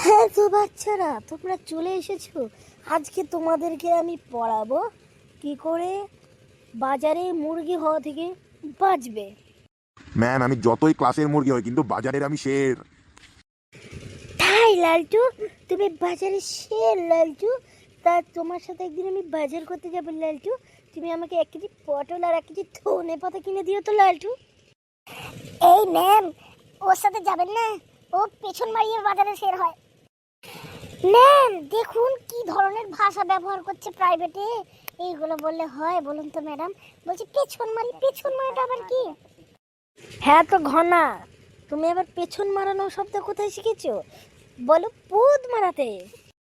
হ্যাঁ তো বাচ্চারা, তোমরা চলে এসেছো। আজকে তোমাদেরকে আমি পড়াবো কি করে বাজারে মুরগি হওয়া থেকে বাঁচবে। ম্যাম, আমি যতই ক্লাসের মুরগি হই কিন্তু বাজারের আমি শের। তাই লালটু, তুমি বাজারে শের লালটু? তা তোমার সাথে একদিন আমি বাজার করতে যাবো লালটু। তুমি আমাকে 1 কেজি পটল আর 1 কেজি ধনে পাতা কিনে দিও তো লালটু। এই ম্যাম, ওর সাথে যাবেন না, ও পেছন মারিয়ে বাজারে শের হয়। ম্যাম দেখুন কি ধরনের ভাষা ব্যবহার করছে প্রাইভেটে। এইগুলো বললে হয় বলুন তো ম্যাডাম? বলছি পেছন মারাটা আবার কি? হ্যাঁ তো ঘনা, তুমি আবার পেছন মারানো শব্দ কোথায় শিখেছো? বলো পুদ মারাতে।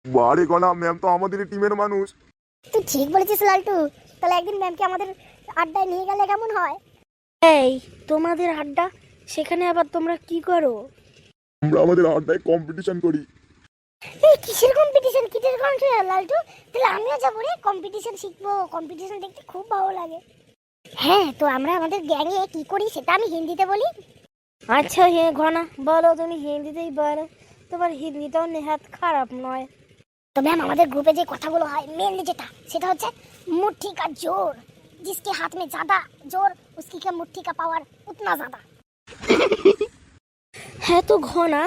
বারে গনা, ম্যাম তো আমাদের টিমের মানুষ। তুই ঠিক বলেছিস লালটু। তাহলে একদিন ম্যামকে আমাদের আড্ডায় নিয়ে গেলে কেমন হয়? এই তোমাদের আড্ডা, সেখানে আবার তোমরা কি করো? আমরা আমাদের আড্ডায় কম্পিটিশন করি। এই কিসের কম্পিটিশন লালটু? তাহলে আমিও যাবো রে, কম্পিটিশন শিখবো। কম্পিটিশন দেখতে খুব ভালো লাগে। হ্যাঁ, তো আমরা আমাদের গ্যাংয়ে কি করি সেটা আমি হিন্দিতে বলি। আচ্ছা হ্যাঁ ঘনা, বলো তুমি হিন্দিতেই বলো। তোমার হিন্দিটাও নেহাত খারাপ নয়। তো ম্যাম, আমাদের গ্রুপে যে কথাগুলো হয় মেনলি সেটা হচ্ছে মুट्ठी का जोर, जिसके हाथ में ज्यादा जोर उसकी का मुट्ठी का पावर उतना ज्यादा। হ্যাঁ তো ঘনা,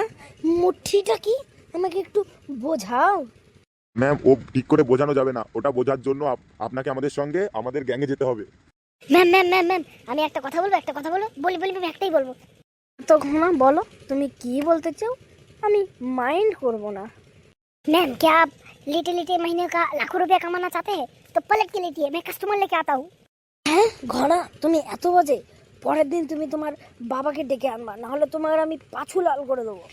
মুঠিটা কি আমাকে একটু বোঝাও। ম্যাম, ও ঠিক করে বোঝানো যাবে না। ওটা বোঝার জন্য আপনাকে আমাদের সঙ্গে আমাদের গ্যাংয়ে যেতে হবে। ম্যাম, আমি একটা কথা বলবো। বলি আমি একটাই বলবো। তো ঘনা বলো, তুমি কি বলতে চাও? আমি মাইন্ড করব না। मैम, क्या आप लिटे महीने का लाखों रुपया कमाना चाहते हैं? तो पलट के लेटिए, मैं कस्टमर लेके आता हूँ। হ্যাঁ ঘনা, তুমি এত বাজে। পরের দিন তুমি তোমার বাবাকে ডেকে আনবা, না হলে তোমার আমি পাছু লাল করে দেবো।